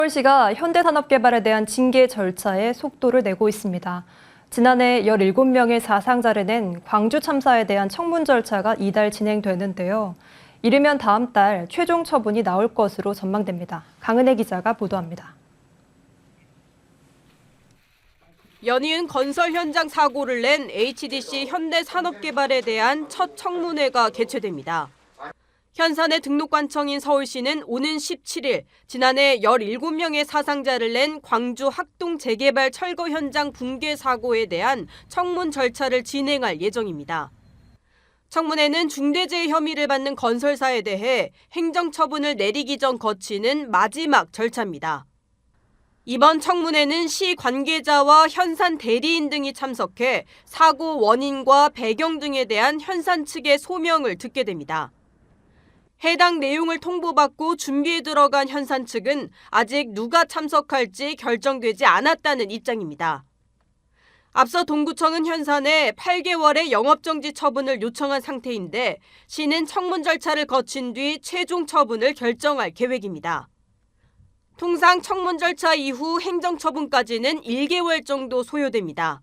서울시가 현대산업개발에 대한 징계 절차에 속도를 내고 있습니다. 지난해 17명의 사상자를 낸 광주 참사에 대한 청문 절차가 이달 진행되는데요. 이르면 다음 달 최종 처분이 나올 것으로 전망됩니다. 강은혜 기자가 보도합니다. 연이은 건설 현장 사고를 낸 HDC 현대산업개발에 대한 첫 청문회가 개최됩니다. 현산의 등록관청인 서울시는 오는 17일 지난해 17명의 사상자를 낸 광주 학동 재개발 철거 현장 붕괴 사고에 대한 청문 절차를 진행할 예정입니다. 청문회는 중대재해 혐의를 받는 건설사에 대해 행정처분을 내리기 전 거치는 마지막 절차입니다. 이번 청문회는 시 관계자와 현산 대리인 등이 참석해 사고 원인과 배경 등에 대한 현산 측의 소명을 듣게 됩니다. 해당 내용을 통보받고 준비에 들어간 현산 측은 아직 누가 참석할지 결정되지 않았다는 입장입니다. 앞서 동구청은 현산에 8개월의 영업정지 처분을 요청한 상태인데 시는 청문 절차를 거친 뒤 최종 처분을 결정할 계획입니다. 통상 청문 절차 이후 행정처분까지는 1개월 정도 소요됩니다.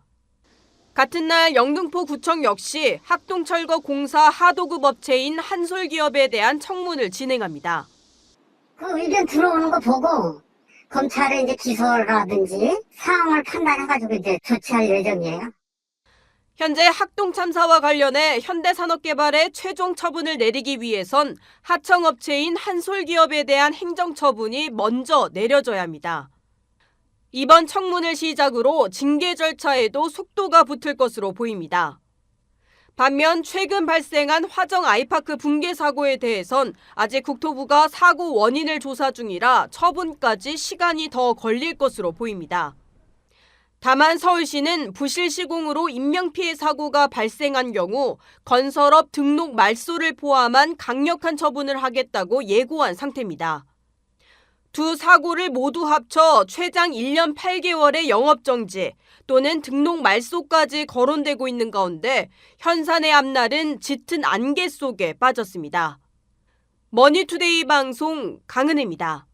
같은 날 영등포구청 역시 학동철거공사 하도급 업체인 한솔기업에 대한 청문을 진행합니다. 그 의견 들어오는 거 보고 검찰에 이제 기소라든지 상황을 판단해가지고 이제 조치할 예정이에요. 현재 학동 참사와 관련해 현대산업개발의 최종 처분을 내리기 위해선 하청업체인 한솔기업에 대한 행정처분이 먼저 내려져야 합니다. 이번 청문을 시작으로 징계 절차에도 속도가 붙을 것으로 보입니다. 반면 최근 발생한 화정 아이파크 붕괴 사고에 대해선 아직 국토부가 사고 원인을 조사 중이라 처분까지 시간이 더 걸릴 것으로 보입니다. 다만 서울시는 부실 시공으로 인명피해 사고가 발생한 경우 건설업 등록 말소를 포함한 강력한 처분을 하겠다고 예고한 상태입니다. 두 사고를 모두 합쳐 최장 1년 8개월의 영업정지 또는 등록 말소까지 거론되고 있는 가운데 현산의 앞날은 짙은 안개 속에 빠졌습니다. 머니투데이 방송 강은혜입니다.